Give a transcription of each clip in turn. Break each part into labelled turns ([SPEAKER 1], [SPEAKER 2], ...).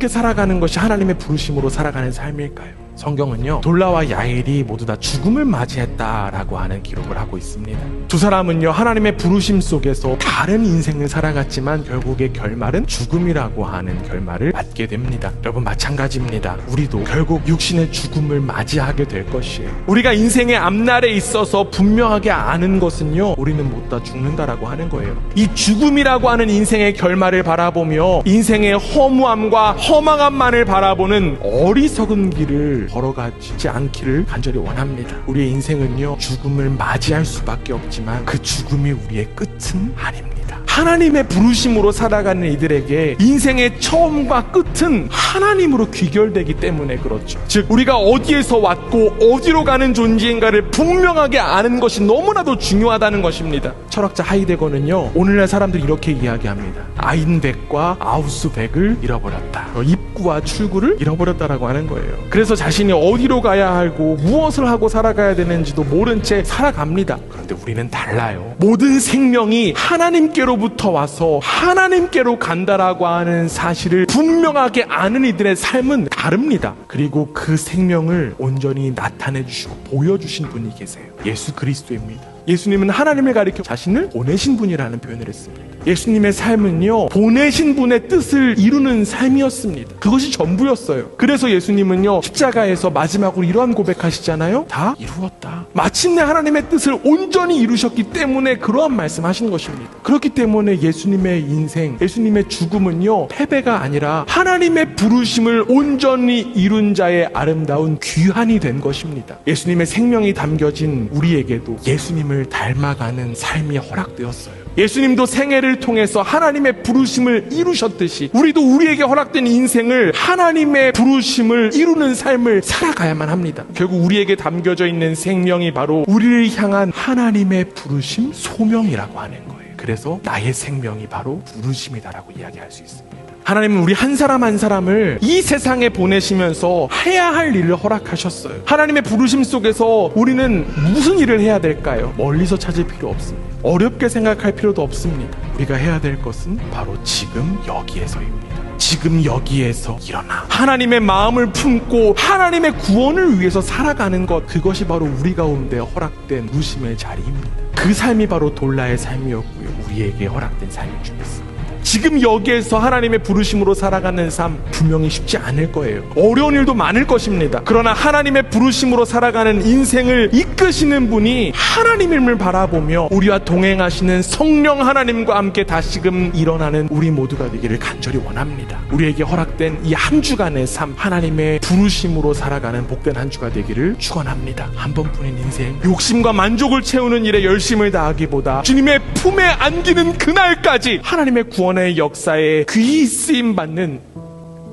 [SPEAKER 1] 어떻게 살아가는 것이 하나님의 부르심으로 살아가는 삶일까요? 성경은요, 돌라와 야일이 모두 다 죽음을 맞이했다라고 하는 기록을 하고 있습니다. 두 사람은요, 하나님의 부르심 속에서 다른 인생을 살아갔지만 결국의 결말은 죽음이라고 하는 결말을 맞게 됩니다. 여러분, 마찬가지입니다. 우리도 결국 육신의 죽음을 맞이하게 될 것이에요. 우리가 인생의 앞날에 있어서 분명하게 아는 것은요, 우리는 못 다 죽는다라고 하는 거예요. 이 죽음이라고 하는 인생의 결말을 바라보며 인생의 허무함과 허망함만을 바라보는 어리석은 길을 걸어가지 않기를 간절히 원합니다. 우리의 인생은요, 죽음을 맞이할 수밖에 없지만 그 죽음이 우리의 끝은 아닙니다. 하나님의 부르심으로 살아가는 이들에게 인생의 처음과 끝은 하나님으로 귀결되기 때문에 그렇죠. 즉, 우리가 어디에서 왔고 어디로 가는 존재인가를 분명하게 아는 것이 너무나도 중요하다는 것입니다. 철학자 하이데거는요, 오늘날 사람들이 이렇게 이야기합니다. 아인백과 아우스백을 잃어버렸다. 입구와 출구를 잃어버렸다라고 하는 거예요. 그래서 자신이 어디로 가야 하고 무엇을 하고 살아가야 되는지도 모른 채 살아갑니다. 그런데 우리는 달라요. 모든 생명이 하나님께로부터 와서 하나님께로 간다라고 하는 사실을 분명하게 아는 이들의 삶은 다릅니다. 그리고 그 생명을 온전히 나타내 주시고 보여주신 분이 계세요. 예수 그리스도입니다. 예수님은 하나님을 가리켜 자신을 보내신 분이라는 표현을 했습니다. 예수님의 삶은요, 보내신 분의 뜻을 이루는 삶이었습니다. 그것이 전부였어요. 그래서 예수님은요, 십자가에서 마지막으로 이러한 고백하시잖아요. 다 이루었다. 마침내 하나님의 뜻을 온전히 이루셨기 때문에 그러한 말씀하신 것입니다. 그렇기 때문에 예수님의 인생, 예수님의 죽음은요, 패배가 아니라 하나님의 부르심을 온전히 이룬 자의 아름다운 귀환이 된 것입니다. 예수님의 생명이 담겨진 우리에게도 예수님을 닮아가는 삶이 허락되었어요. 예수님도 생애를 통해서 하나님의 부르심을 이루셨듯이 우리도 우리에게 허락된 인생을 하나님의 부르심을 이루는 삶을 살아가야만 합니다. 결국 우리에게 담겨져 있는 생명이 바로 우리를 향한 하나님의 부르심, 소명이라고 하는 거예요. 그래서 나의 생명이 바로 부르심이다라고 이야기할 수 있습니다. 하나님은 우리 한 사람 한 사람을 이 세상에 보내시면서 해야 할 일을 허락하셨어요. 하나님의 부르심 속에서 우리는 무슨 일을 해야 될까요? 멀리서 찾을 필요 없습니다. 어렵게 생각할 필요도 없습니다. 우리가 해야 될 것은 바로 지금 여기에서입니다. 지금 여기에서 일어나 하나님의 마음을 품고 하나님의 구원을 위해서 살아가는 것, 그것이 바로 우리 가운데 허락된 부르심의 자리입니다. 그 삶이 바로 돌라의 삶이었고요, 우리에게 허락된 삶일 줄 믿습니다. 지금 여기에서 하나님의 부르심으로 살아가는 삶 분명히 쉽지 않을 거예요. 어려운 일도 많을 것입니다. 그러나 하나님의 부르심으로 살아가는 인생을 이끄시는 분이 하나님임을 바라보며 우리와 동행하시는 성령 하나님과 함께 다시금 일어나는 우리 모두가 되기를 간절히 원합니다. 우리에게 허락된 이 한 주간의 삶, 하나님의 부르심으로 살아가는 복된 한 주가 되기를 축원합니다. 한 번뿐인 인생, 욕심과 만족을 채우는 일에 열심을 다하기보다 주님의 품에 안기는 그날까지 하나님의 구원의 역사에 귀히 쓰임받는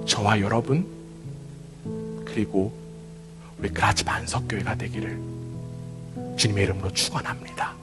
[SPEAKER 1] 저와 여러분, 그리고 우리 그라치 반석교회가 되기를 주님의 이름으로 축원합니다.